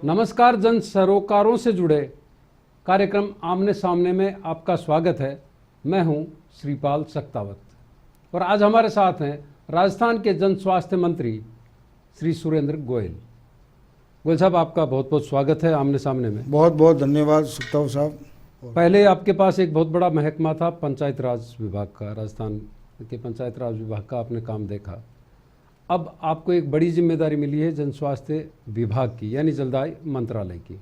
नमस्कार। जन सरोकारों से जुड़े कार्यक्रम आमने सामने में आपका स्वागत है। मैं हूं श्रीपाल सक्तावत और आज हमारे साथ हैं राजस्थान के जन स्वास्थ्य मंत्री श्री सुरेंद्र गोयल। गोयल साहब, आपका बहुत बहुत स्वागत है आमने सामने में। बहुत बहुत धन्यवाद सक्तावत साहब। पहले आपके पास एक बहुत बड़ा महकमा था पंचायत राज विभाग का, राजस्थान के पंचायत राज विभाग का आपने काम देखा। अब आपको एक बड़ी जिम्मेदारी मिली है जन स्वास्थ्य विभाग की, यानी जलदाय मंत्रालय की।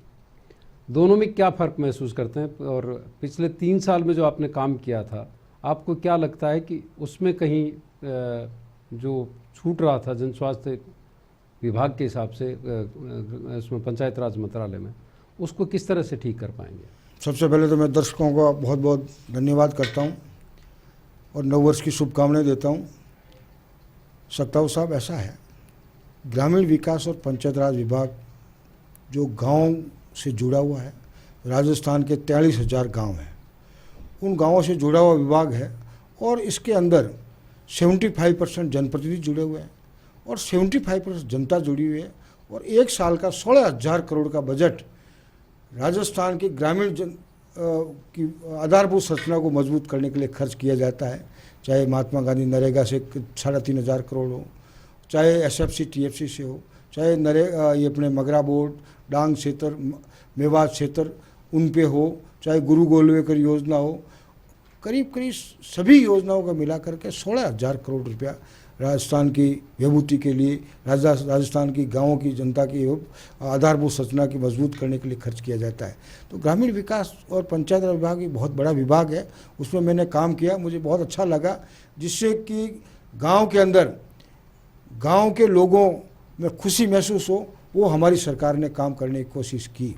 दोनों में क्या फ़र्क महसूस करते हैं और पिछले 3 साल में जो आपने काम किया था, आपको क्या लगता है कि उसमें कहीं जो छूट रहा था जन स्वास्थ्य विभाग के हिसाब से इसमें पंचायत राज मंत्रालय में, उसको किस तरह से ठीक कर पाएंगे? सबसे पहले तो मैं दर्शकों का बहुत बहुत धन्यवाद करता हूं और नववर्ष की शुभकामनाएं देता हूं। सक्तावत साहब, ऐसा है, ग्रामीण विकास और पंचायत राज विभाग जो गांव से जुड़ा हुआ है, राजस्थान के 43,000 गांव हैं, उन गांवों से जुड़ा हुआ विभाग है और इसके अंदर 75% जनप्रतिनिधि जुड़े हुए हैं और 75% जनता जुड़ी हुई है और 1 साल का 16,000 करोड़ का बजट राजस्थान की ग्रामीण की आधारभूत संरचना को मजबूत करने के लिए खर्च किया जाता है। चाहे महात्मा गांधी नरेगा से 3,500 करोड़ हो, चाहे एसएफसी टीएफसी से हो, चाहे ये अपने मगरा बोर्ड, डांग क्षेत्र, मेवात क्षेत्र उन पे हो, चाहे गुरु गोलवेकर योजना हो, करीब करीब सभी योजनाओं का मिला करके 16,000 करोड़ रुपया राजस्थान की विभूति के लिए, राजस्थान की गांवों की जनता की आधारभूत संरचना की मजबूत करने के लिए खर्च किया जाता है। तो ग्रामीण विकास और पंचायत राज विभाग एक बहुत बड़ा विभाग है, उसमें मैंने काम किया, मुझे बहुत अच्छा लगा, जिससे कि गांव के अंदर गांव के लोगों में खुशी महसूस हो, वो हमारी सरकार ने काम करने की कोशिश की।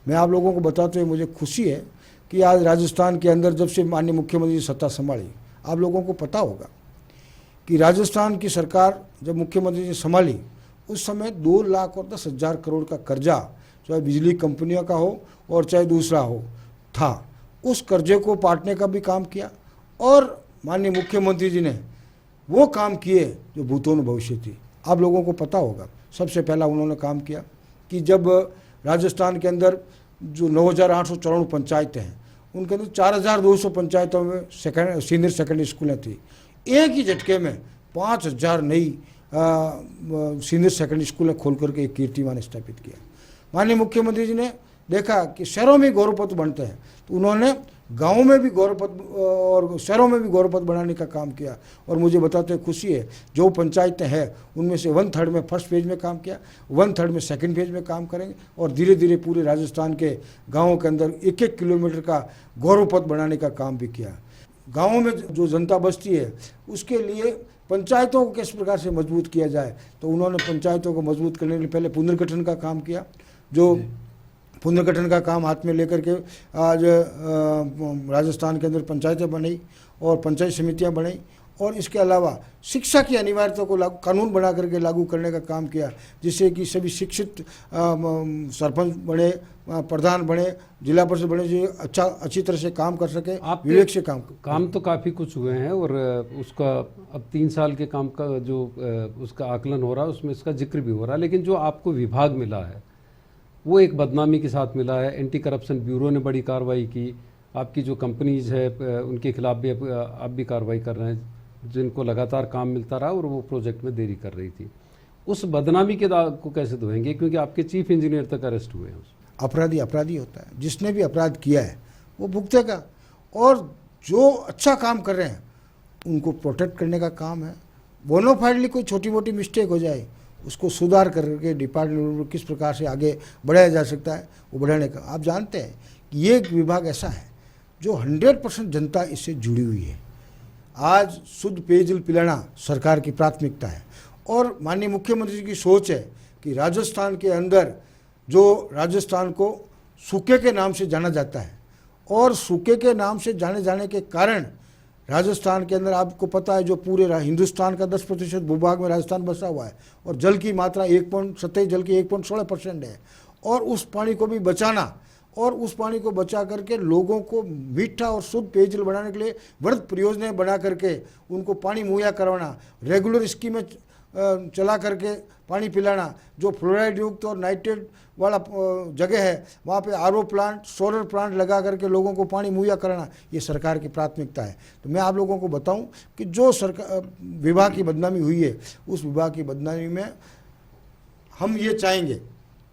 मैं आप लोगों को बताते हुए मुझे खुशी है कि आज राजस्थान के अंदर जब से माननीय मुख्यमंत्री ने सत्ता संभाली, आप लोगों को पता होगा कि राजस्थान की सरकार जब मुख्यमंत्री ने संभाली उस समय 2,10,000 करोड़ का कर्जा, चाहे बिजली कंपनियों का हो और चाहे दूसरा हो, था। उस कर्जे को पाटने का भी काम किया और माननीय मुख्यमंत्री जी ने वो काम किए जो भूतों में भविष्य थी। आप लोगों को पता होगा, सबसे पहला उन्होंने काम किया कि जब राजस्थान के अंदर जो 9,894 पंचायतें हैं, उनके अंदर 4,200 पंचायतों में सीनियर सेकेंडरी स्कूलें थी। एक ही झटके में 5,000 नई सीनियर सेकेंडरी स्कूलें खोल करके एक कीर्तिमान स्थापित किया। माननीय मुख्यमंत्री जी ने देखा कि शहरों में गौरवपत्र बनते हैं, तो उन्होंने गांवों में भी गौरवपत्र और शहरों में भी गौरवपत्र बनाने का काम किया। और मुझे बताते हुए खुशी है, जो पंचायतें हैं उनमें से 1/3 में फर्स्ट फेज में काम किया, 1/3 में सेकंड फेज में काम करेंगे और धीरे धीरे पूरे राजस्थान के गाँवों के अंदर 1-1 किलोमीटर का गौरवपत्र बनाने का काम भी किया। गाँवों में जो जनता बसती है उसके लिए पंचायतों को किस प्रकार से मजबूत किया जाए, तो उन्होंने पंचायतों को मजबूत करने के लिए पहले पुनर्गठन का काम किया। जो पुनर्गठन का काम हाथ में लेकर के आज राजस्थान के अंदर पंचायतें बनी और पंचायत समितियां बनी और इसके अलावा शिक्षा की अनिवार्यता को कानून बना करके लागू करने का काम किया, जिससे कि सभी शिक्षित सरपंच बने, प्रधान बने, जिला परिषद बने, जो अच्छी तरह से काम कर सके, विवेक से काम तो काफ़ी कुछ हुए हैं और उसका अब 3 साल के काम का जो उसका आकलन हो रहा है उसमें इसका जिक्र भी हो रहा है। लेकिन जो आपको विभाग मिला है वो एक बदनामी के साथ मिला है। एंटी करप्शन ब्यूरो ने बड़ी कार्रवाई की, आपकी जो कंपनीज है उनके खिलाफ भी आप भी कार्रवाई कर रहे हैं, जिनको लगातार काम मिलता रहा और वो प्रोजेक्ट में देरी कर रही थी। उस बदनामी के दाग को कैसे धोएंगे, क्योंकि आपके चीफ इंजीनियर तक अरेस्ट हुए हैं। अपराधी अपराधी होता है, जिसने भी अपराध किया है वो भुगतेगा और जो अच्छा काम कर रहे हैं उनको प्रोटेक्ट करने का काम है। बोनोफाइडली कोई छोटी मोटी मिस्टेक हो जाए उसको सुधार करके डिपार्टमेंट में किस प्रकार से आगे बढ़ाया जा सकता है वो बढ़ाने का। आप जानते हैं कि ये एक विभाग ऐसा है जो 100% जनता इससे जुड़ी हुई है। आज शुद्ध पेयजल पिलाना सरकार की प्राथमिकता है और माननीय मुख्यमंत्री जी की सोच है कि राजस्थान के अंदर जो राजस्थान को सूखे के नाम से जाना जाता है और सूखे के नाम से जाने जाने के कारण राजस्थान के अंदर आपको पता है जो पूरे हिंदुस्तान का 10% भूभाग में राजस्थान बसा हुआ है और जल की मात्रा 1.27 जल की 1.16% है और उस पानी को भी बचाना और उस पानी को बचा करके लोगों को मीठा और शुद्ध पेयजल बनाने के लिए वृहद परियोजनाएं बना करके उनको पानी मुहैया करवाना, रेगुलर स्कीमें चला करके पानी पिलाना, जो फ्लोराइड युक्त और नाइट्रेट वाला जगह है वहाँ पे आरओ प्लांट, सोलर प्लांट लगा करके लोगों को पानी मुहैया कराना, ये सरकार की प्राथमिकता है। तो मैं आप लोगों को बताऊं कि जो सरकार विभाग की बदनामी हुई है, उस विभाग की बदनामी में हम ये चाहेंगे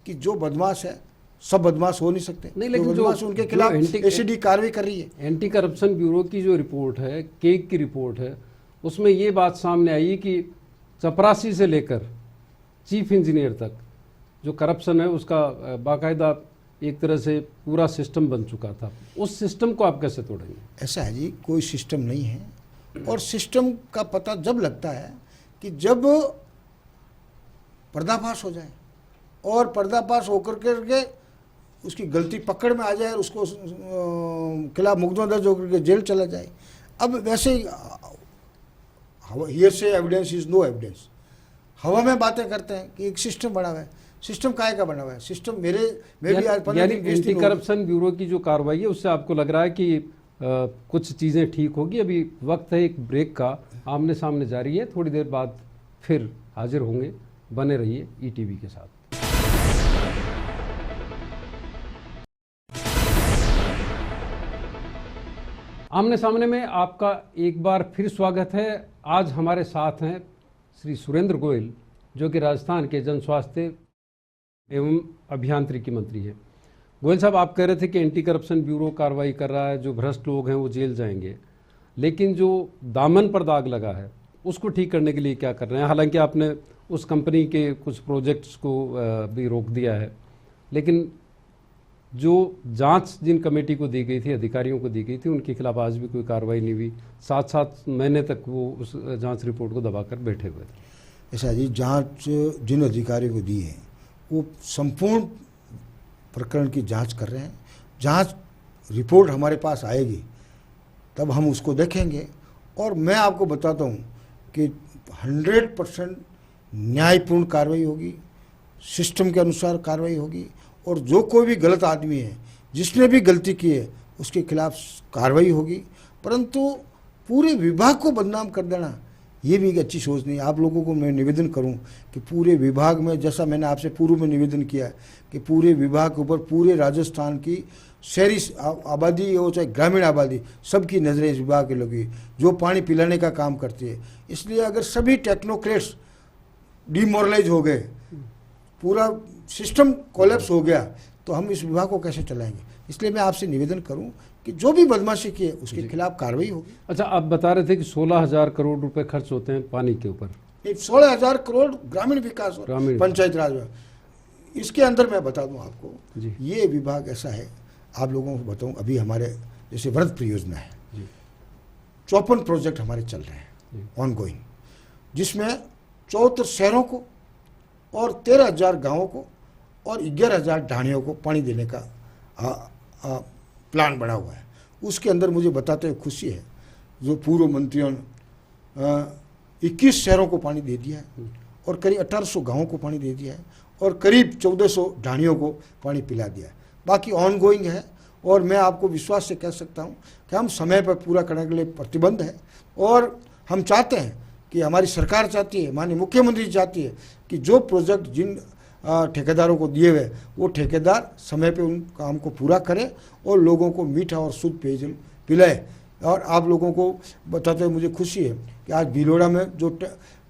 कि जो बदमाश है, सब बदमाश हो नहीं सकते, नहीं, लेकिन जो बदमाश उनके खिलाफ एसीडी कार्रवाई कर रही है। एंटी करप्शन ब्यूरो की जो रिपोर्ट है, केक की रिपोर्ट है, उसमें ये बात सामने आई कि चपरासी से लेकर चीफ इंजीनियर तक जो करप्शन है उसका बाकायदा एक तरह से पूरा सिस्टम बन चुका था। उस सिस्टम को आप कैसे तोड़ेंगे? ऐसा है जी, कोई सिस्टम नहीं है, और सिस्टम का पता जब लगता है कि जब पर्दाफाश हो जाए, और पर्दाफाश होकर करके उसकी गलती पकड़ में आ जाए, उसको खिलाफ मुकदमा दर्ज होकर के जेल चला जाए। अब वैसे हियर से एविडेंस इज नो एविडेंस, हवा में बातें करते हैं कि एक सिस्टम बना हुआ है। सिस्टम काहे का बना हुआ है? सिस्टम मैं भी आज 15 दिन एंटी करप्शन ब्यूरो की जो कार्रवाई है उससे आपको लग रहा है कि कुछ चीज़ें ठीक होगी? अभी वक्त है एक ब्रेक का, आमने सामने जारी है, थोड़ी देर बाद फिर हाजिर होंगे। बने रहिए ईटीवी के साथ। आमने सामने में आपका एक बार फिर स्वागत है। आज हमारे साथ हैं श्री सुरेंद्र गोयल, जो कि राजस्थान के जन स्वास्थ्य एवं अभियांत्रिकी मंत्री हैं। गोयल साहब, आप कह रहे थे कि एंटी करप्शन ब्यूरो कार्रवाई कर रहा है, जो भ्रष्ट लोग हैं वो जेल जाएंगे, लेकिन जो दामन पर दाग लगा है उसको ठीक करने के लिए क्या कर रहे हैं? हालांकि आपने उस कंपनी के कुछ प्रोजेक्ट्स को भी रोक दिया है, लेकिन जो जांच जिन कमेटी को दी गई थी, अधिकारियों को दी गई थी, उनके खिलाफ आज भी कोई कार्रवाई नहीं हुई। 7-7 महीने तक वो उस जांच रिपोर्ट को दबाकर बैठे हुए थे। ऐसा जी, जांच जिन अधिकारियों को दी है वो संपूर्ण प्रकरण की जांच कर रहे हैं। जांच रिपोर्ट हमारे पास आएगी तब हम उसको देखेंगे, और मैं आपको बताता हूँ कि 100% न्यायपूर्ण कार्रवाई होगी, सिस्टम के अनुसार कार्रवाई होगी, और जो कोई भी गलत आदमी है, जिसने भी गलती की है, उसके खिलाफ कार्रवाई होगी। परंतु पूरे विभाग को बदनाम कर देना, ये भी एक अच्छी सोच नहीं। आप लोगों को मैं निवेदन करूं कि पूरे विभाग में, जैसा मैंने आपसे पूर्व में निवेदन किया कि पूरे विभाग के ऊपर पूरे राजस्थान की शहरी आबादी हो चाहे ग्रामीण आबादी, सबकी नज़रें इस विभाग के लगी, जो पानी पिलाने का काम करती है। इसलिए अगर सभी टेक्नोक्रेट्स डिमोरलाइज हो गए, पूरा सिस्टम कोलैप्स हो गया, तो हम इस विभाग को कैसे चलाएंगे? इसलिए मैं आपसे निवेदन करूं कि जो भी बदमाशी की है उसके खिलाफ कार्रवाई होगी। अच्छा, आप बता रहे थे कि 16,000 करोड़ रुपए खर्च होते हैं पानी के ऊपर। 16,000 करोड़ ग्रामीण विकास और पंचायत राज में। इसके अंदर मैं बता दूं आपको, ये विभाग ऐसा है, आप लोगों को बताऊं, अभी हमारे जैसे व्रत परियोजना है, 54 प्रोजेक्ट हमारे चल रहे हैं ऑन गोइंग, जिसमें 74 शहरों को और 13,000 गाँवों को और 11,000 ढाणियों को पानी देने का प्लान बना हुआ है। उसके अंदर मुझे बताते हुए खुशी है, जो पूर्व मंत्रियों ने 21 शहरों को पानी दे दिया है, और करीब 1800 गाँवों को पानी दे दिया है, और करीब 1400 ढाणियों को पानी पिला दिया है। बाकी ऑन गोइंग है, और मैं आपको विश्वास से कह सकता हूँ कि हम समय पर पूरा करने के लिए प्रतिबद्ध हैं, और हम चाहते हैं कि हमारी सरकार चाहती है, माननीय मुख्यमंत्री चाहती है कि जो प्रोजेक्ट जिन ठेकेदारों को दिए हुए, वो ठेकेदार समय पे उन काम को पूरा करें और लोगों को मीठा और शुद्ध पेयजल पिलाए। और आप लोगों को बताते हुए मुझे खुशी है कि आज भिलोड़ा में जो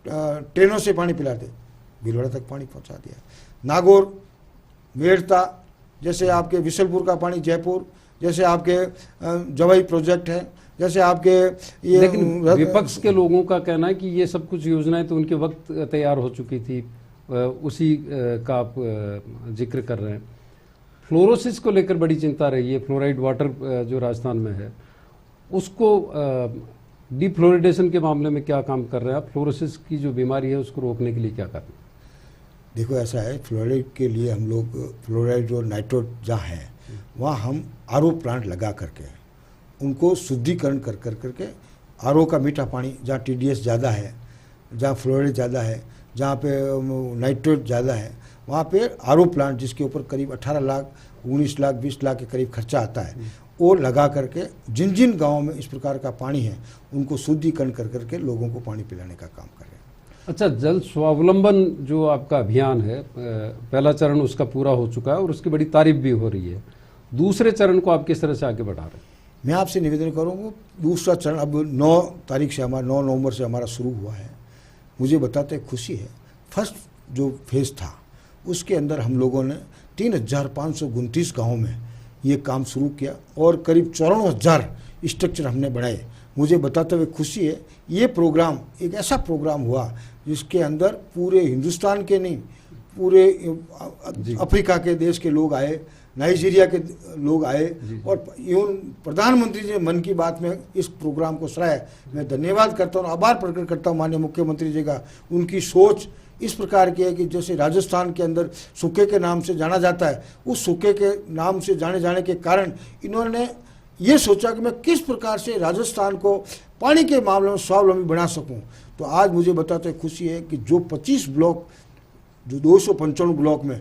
ट्रेनों से पानी पिलाते, भिलोड़ा तक पानी पहुंचा दिया। नागौर, मेड़ता, जैसे आपके विशलपुर का पानी जयपुर, जैसे आपके जवाई प्रोजेक्ट है, जैसे आपके ये। लेकिन विपक्ष के लोगों का कहना है कि ये सब कुछ योजनाएं तो उनके वक्त तैयार हो चुकी थी, उसी का आप जिक्र कर रहे हैं। फ्लोरोसिस को लेकर बड़ी चिंता रही है, फ्लोराइड वाटर जो राजस्थान में है, उसको डिफ्लोरिडेशन के मामले में क्या काम कर रहे हैं आप? फ्लोरोसिस की जो बीमारी है उसको रोकने के लिए क्या कर रहे हैं? देखो, ऐसा है, फ्लोराइड के लिए हम लोग फ्लोराइड और नाइट्रेट जहाँ है वहाँ हम आरओ प्लांट लगा करके उनको शुद्धिकरण कर करके आरओ का मीठा पानी, जहाँ टीडीएस ज़्यादा है, जहाँ फ्लोराइड ज़्यादा है, जहाँ पे नाइट्रेट ज़्यादा है, वहाँ पे आरओ प्लांट जिसके ऊपर करीब 18 लाख 19 लाख 20 लाख के करीब खर्चा आता है, वो लगा करके जिन जिन गाँवों में इस प्रकार का पानी है उनको शुद्धिकरण कर करके लोगों को पानी पिलाने का काम कर रहे हैं। अच्छा, जल स्वावलंबन जो आपका अभियान है, पहला चरण उसका पूरा हो चुका है और उसकी बड़ी तारीफ भी हो रही है। दूसरे चरण को आप किस तरह से आगे बढ़ा रहे हैं? मैं आपसे निवेदन करूँगा, दूसरा चरण अब 9 तारीख से हमारा 9 नवंबर से हमारा शुरू हुआ है। मुझे बताते खुशी है, फर्स्ट जो फेज़ था उसके अंदर हम लोगों ने 3,529 गाँव में ये काम शुरू किया और करीब 54,000 स्ट्रक्चर हमने बनाए। मुझे बताते हुए खुशी है, ये प्रोग्राम एक ऐसा प्रोग्राम हुआ जिसके अंदर पूरे हिंदुस्तान के नहीं, पूरे अफ्रीका के देश के लोग आए, नाइजीरिया के लोग आए और इवन प्रधानमंत्री जी ने मन की बात में इस प्रोग्राम को सराहा। मैं धन्यवाद करता हूँ, आभार प्रकट करता हूँ माननीय मुख्यमंत्री जी का। उनकी सोच इस प्रकार की है कि जैसे राजस्थान के अंदर सूखे के नाम से जाना जाता है, उस सूखे के नाम से जाने के कारण इन्होंने ये सोचा कि मैं किस प्रकार से राजस्थान को पानी के मामले में स्वावलंबी बना सकूं। तो आज मुझे बताते खुशी है कि जो 25 ब्लॉक, जो 295 ब्लॉक में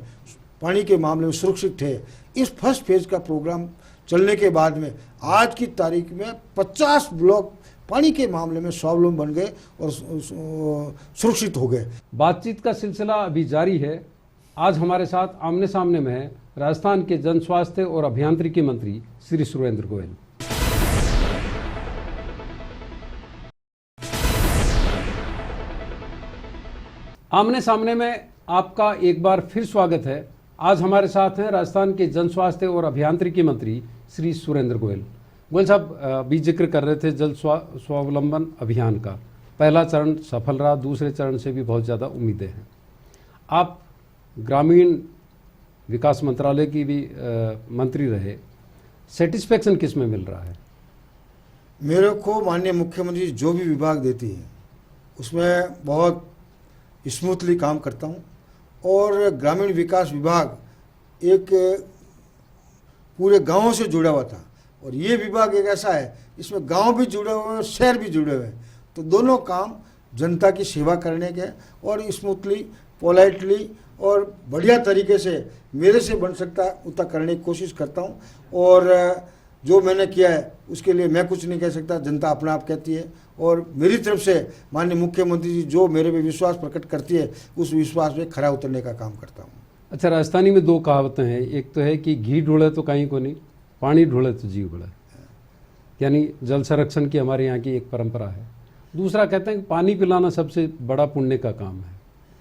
पानी के मामले में सुरक्षित थे, इस फर्स्ट फेज का प्रोग्राम चलने के बाद में आज की तारीख में 50 ब्लॉक पानी के मामले में स्वावलंबी बन गए और सुरक्षित हो गए। बातचीत का सिलसिला अभी जारी है। आज हमारे साथ आमने सामने में है राजस्थान के जन स्वास्थ्य और अभियांत्रिकी मंत्री श्री सुरेंद्र गोयल। आमने सामने में आपका एक बार फिर स्वागत है। आज हमारे साथ हैं राजस्थान के जन स्वास्थ्य और अभियांत्रिकी मंत्री श्री सुरेंद्र गोयल। गोयल साहब, अभी जिक्र कर रहे थे जल स्वावलंबन अभियान का। पहला चरण सफल रहा, दूसरे चरण से भी बहुत ज़्यादा उम्मीदें हैं। आप ग्रामीण विकास मंत्रालय की भी मंत्री रहे, सेटिस्फेक्शन किस में मिल रहा है? मेरे को माननीय मुख्यमंत्री जो भी विभाग देती है उसमें बहुत स्मूथली काम करता हूँ। और ग्रामीण विकास विभाग एक पूरे गाँव से जुड़ा हुआ था और ये विभाग एक ऐसा है इसमें गांव भी जुड़े हुए हैं और शहर भी जुड़े हुए हैं। तो दोनों काम जनता की सेवा करने के और स्मूथली, पोलाइटली और बढ़िया तरीके से मेरे से बन सकता उतना करने की कोशिश करता हूं। और जो मैंने किया है उसके लिए मैं कुछ नहीं कह सकता, जनता अपना आप कहती है। और मेरी तरफ से माननीय मुख्यमंत्री जी जो मेरे पे विश्वास प्रकट करती है उस विश्वास पे खरा उतरने का काम करता हूँ। अच्छा, राजस्थानी में 2 कहावतें हैं। एक तो है कि घी ढूंढे तो कहीं को नहीं, पानी ढूंढे तो जीव बढ़े, यानी जल संरक्षण की हमारे यहाँ की एक परंपरा है। दूसरा कहते हैं कि पानी पिलाना सबसे बड़ा पुण्य का काम है।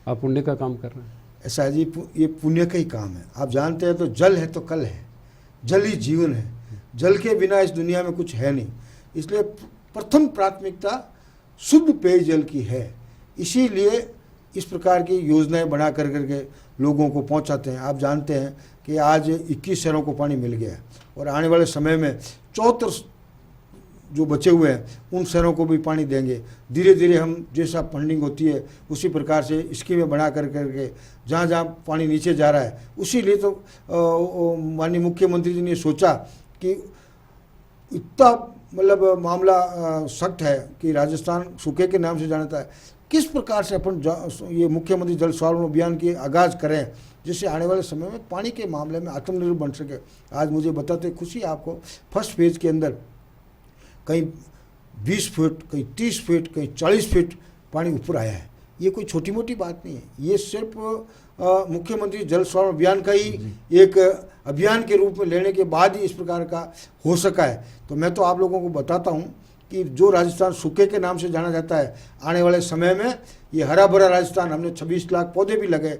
आप पुण्य का काम कर रहे हैं? ऐसा है जी, ये पुण्य का ही काम है। आप जानते हैं तो जल है तो कल है, जल ही जीवन है। जल के बिना इस दुनिया में कुछ है नहीं। इसलिए प्रथम प्राथमिकता शुद्ध पेयजल की है। इसीलिए इस प्रकार की योजनाएं बना करके लोगों को पहुंचाते हैं। आप जानते हैं कि आज 21 शहरों को पानी मिल गया है और आने वाले समय में 74 जो बचे हुए हैं उन शहरों को भी पानी देंगे। धीरे धीरे हम जैसा फंडिंग होती है उसी प्रकार से स्कीमें बना करके जहाँ जहाँ पानी नीचे जा रहा है, उसी लिए तो माननीय मुख्यमंत्री जी ने सोचा कि इतना मतलब मामला सख्त है कि राजस्थान सूखे के नाम से जानता है। किस प्रकार से अपन ये मुख्यमंत्री जल स्वावलंबन अभियान की आगाज़ करें जिससे आने वाले समय में पानी के मामले में आत्मनिर्भर बन सके। आज मुझे बताते खुशी आपको, फर्स्ट फेज के अंदर कहीं 20 फीट, कहीं 30 फीट, कहीं 40 फीट पानी ऊपर आया है। ये कोई छोटी मोटी बात नहीं है। ये सिर्फ मुख्यमंत्री जल स्वावलंबन अभियान का ही एक अभियान के रूप में लेने के बाद ही इस प्रकार का हो सका है। तो मैं तो आप लोगों को बताता हूँ कि जो राजस्थान सूखे के नाम से जाना जाता है, आने वाले समय में ये हरा भरा राजस्थान, हमने 26 लाख पौधे भी लगे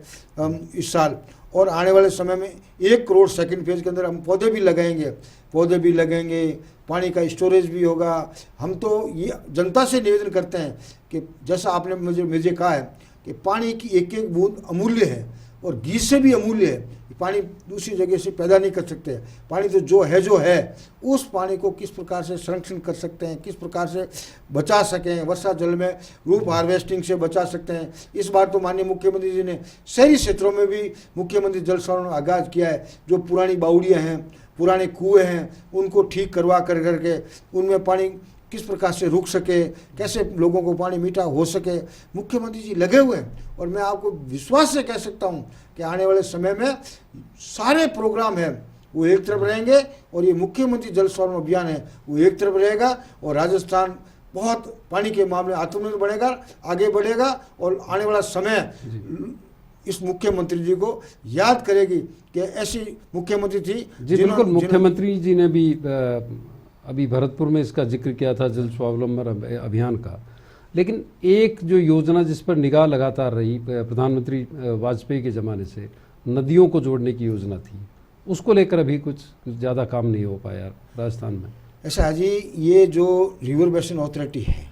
इस साल और आने वाले समय में 1 करोड़ सेकंड फेज के अंदर हम पौधे भी लगेंगे, पानी का स्टोरेज भी होगा। हम तो ये जनता से निवेदन करते हैं कि जैसा आपने मुझे कहा है कि पानी की एक एक बूंद अमूल्य है और घी से भी अमूल्य है। पानी दूसरी जगह से पैदा नहीं कर सकते। पानी तो जो है उस पानी को किस प्रकार से संरक्षण कर सकते हैं, किस प्रकार से बचा सकें, वर्षा जल में रूप हार्वेस्टिंग से बचा सकते हैं। इस बार तो माननीय मुख्यमंत्री जी ने शहरी क्षेत्रों में भी मुख्यमंत्री जल संरक्षण आगाज़ किया है। जो पुरानी बावड़ियाँ हैं, पुराने कुएँ हैं, उनको ठीक करवा करके उनमें पानी किस प्रकार से रुक सके, कैसे लोगों को पानी मीठा हो सके, मुख्यमंत्री जी लगे हुए हैं। और मैं आपको विश्वास से कह सकता हूं कि आने वाले समय में सारे प्रोग्राम हैं वो एक तरफ रहेंगे और ये मुख्यमंत्री जल स्वावलंबन अभियान है वो एक तरफ रहेगा और राजस्थान बहुत पानी के मामले आत्मनिर्भर बनेगा, आगे बढ़ेगा और आने वाला समय इस मुख्यमंत्री जी को याद करेगी कि ऐसी मुख्यमंत्री थी। जी बिल्कुल, मुख्यमंत्री जी ने भी अभी भरतपुर में इसका जिक्र किया था, जल स्वावलंबन अभियान का। लेकिन एक जो योजना जिस पर निगाह लगातार रही प्रधानमंत्री वाजपेयी के ज़माने से, नदियों को जोड़ने की योजना थी, उसको लेकर अभी कुछ ज़्यादा काम नहीं हो पाया राजस्थान में। ऐसा है जी, ये जो रिवर बेसिन अथॉरिटी है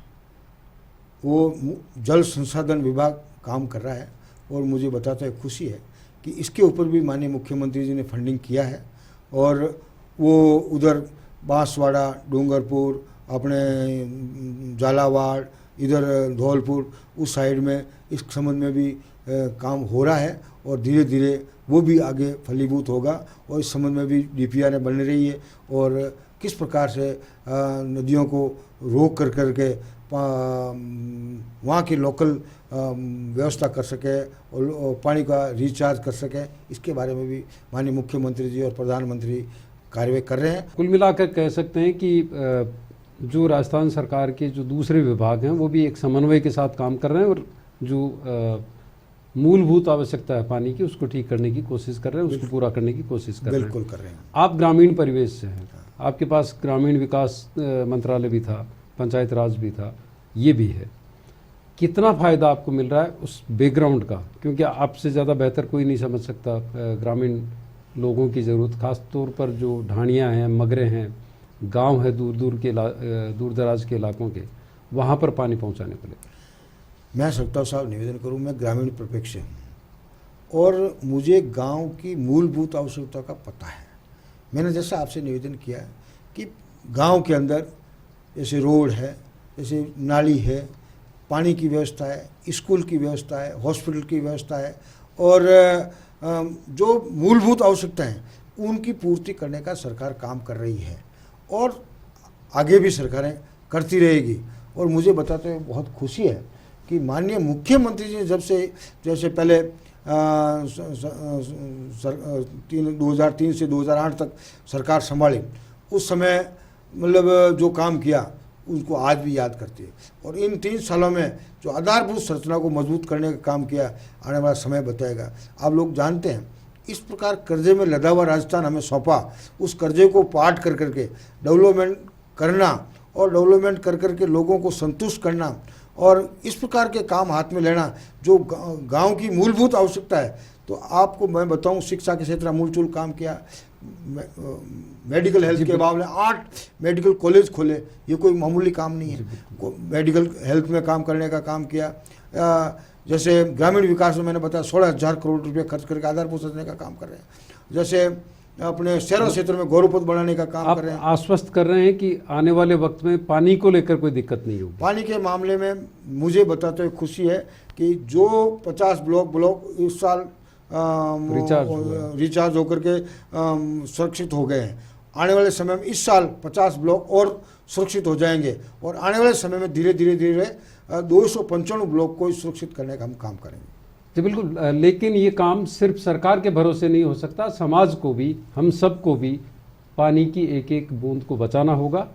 वो जल संसाधन विभाग काम कर रहा है और मुझे बताते हुए खुशी है कि इसके ऊपर भी माननीय मुख्यमंत्री जी ने फंडिंग किया है और वो उधर बांसवाड़ा, डूंगरपुर, अपने झालावाड़, इधर धौलपुर, उस साइड में इस संबंध में भी काम हो रहा है और धीरे धीरे वो भी आगे फलीभूत होगा और इस संबंध में भी डीपीआर बन रही है और किस प्रकार से नदियों को रोक करके वहाँ की लोकल व्यवस्था कर सके और पानी का रिचार्ज कर सके, इसके बारे में भी माननीय मुख्यमंत्री जी और प्रधानमंत्री कार्रवाई कर रहे हैं। कुल मिलाकर कह सकते हैं कि जो राजस्थान सरकार के जो दूसरे विभाग हैं वो भी एक समन्वय के साथ काम कर रहे हैं और जो मूलभूत आवश्यकता है पानी की उसको ठीक करने की कोशिश कर रहे हैं, उसको पूरा करने की कोशिश कर रहे हैं। बिल्कुल कर रहे हैं। आप ग्रामीण परिवेश से हैं, आपके पास ग्रामीण विकास मंत्रालय भी था, पंचायत राज भी था, ये भी है। कितना फ़ायदा आपको मिल रहा है उस बैकग्राउंड का? क्योंकि आपसे ज़्यादा बेहतर कोई नहीं समझ सकता ग्रामीण लोगों की ज़रूरत, खास तौर पर जो ढाणियाँ हैं, मगरें हैं, गांव है दूर दराज के इलाकों के, वहाँ पर पानी पहुँचाने को लेकर। मैं सकता साहब निवेदन करूँ, मैं ग्रामीण परिप्रेक्ष्य हूँ और मुझे गांव की मूलभूत आवश्यकता का पता है। मैंने जैसा आपसे निवेदन किया है कि गांव के अंदर जैसे रोड है, जैसे नाली है, पानी की व्यवस्था है, स्कूल की व्यवस्था है, हॉस्पिटल की व्यवस्था है और जो मूलभूत आवश्यकता हैं उनकी पूर्ति करने का सरकार काम कर रही है और आगे भी सरकारें करती रहेगी। और मुझे बताते हुए बहुत खुशी है कि माननीय मुख्यमंत्री जी जब से जैसे पहले 2003 से 2008 तक सरकार संभाली, उस समय मतलब जो काम किया उनको आज भी याद करती है और इन 3 सालों में जो आधारभूत संरचना को मजबूत करने का काम किया आने वाला समय बताएगा। आप लोग जानते हैं इस प्रकार कर्जे में लदा हुआ राजस्थान हमें सौंपा, उस कर्जे को पाट कर करके डेवलपमेंट करना और डेवलपमेंट कर करके लोगों को संतुष्ट करना और इस प्रकार के काम हाथ में लेना जो गांव की मूलभूत आवश्यकता है। तो आपको मैं बताऊं, शिक्षा के क्षेत्र में मूलचूल काम किया, मेडिकल हेल्थ के मामले 8 मेडिकल कॉलेज खोले, ये कोई मामूली काम नहीं है। मेडिकल हेल्थ में काम करने का काम किया। जैसे ग्रामीण विकास में मैंने बताया 16,000 करोड़ रुपये खर्च करके आधारभूत संरचना का काम कर रहे हैं। जैसे अपने शहरों क्षेत्र में गौरवपथ बढ़ाने का काम कर रहे हैं। आश्वस्त कर रहे हैं कि आने वाले वक्त में पानी को लेकर कोई दिक्कत नहीं होगी। पानी के मामले में मुझे बताते हुए खुशी है कि जो 50 ब्लॉक इस साल रिचार्ज होकर के सुरक्षित हो गए हैं। आने वाले समय में इस साल 50 ब्लॉक और सुरक्षित हो जाएंगे और आने वाले समय में धीरे धीरे 295 ब्लॉक को सुरक्षित करने का हम काम करेंगे। जी बिल्कुल, लेकिन ये काम सिर्फ सरकार के भरोसे नहीं हो सकता, समाज को भी, हम सबको भी पानी की एक एक बूंद को बचाना होगा।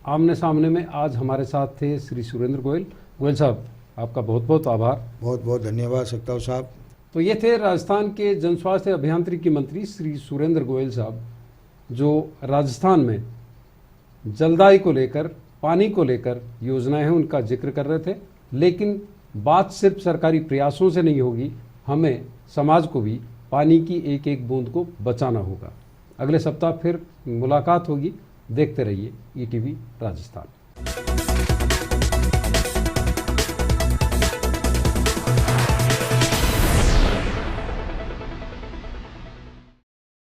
आमने सामने में आज हमारे साथ थे श्री सुरेंद्र गोयल साहब, आपका बहुत बहुत आभार। बहुत बहुत धन्यवाद सकताव साहब। तो ये थे राजस्थान के जन स्वास्थ्य अभियांत्रिकी मंत्री श्री सुरेंद्र गोयल साहब, जो राजस्थान में जलदाय को लेकर, पानी को लेकर योजनाएं हैं उनका जिक्र कर रहे थे। लेकिन बात सिर्फ सरकारी प्रयासों से नहीं होगी, हमें समाज को भी पानी की एक एक बूंद को बचाना होगा। अगले सप्ताह फिर मुलाकात होगी। देखते रहिए ईटीवी राजस्थान।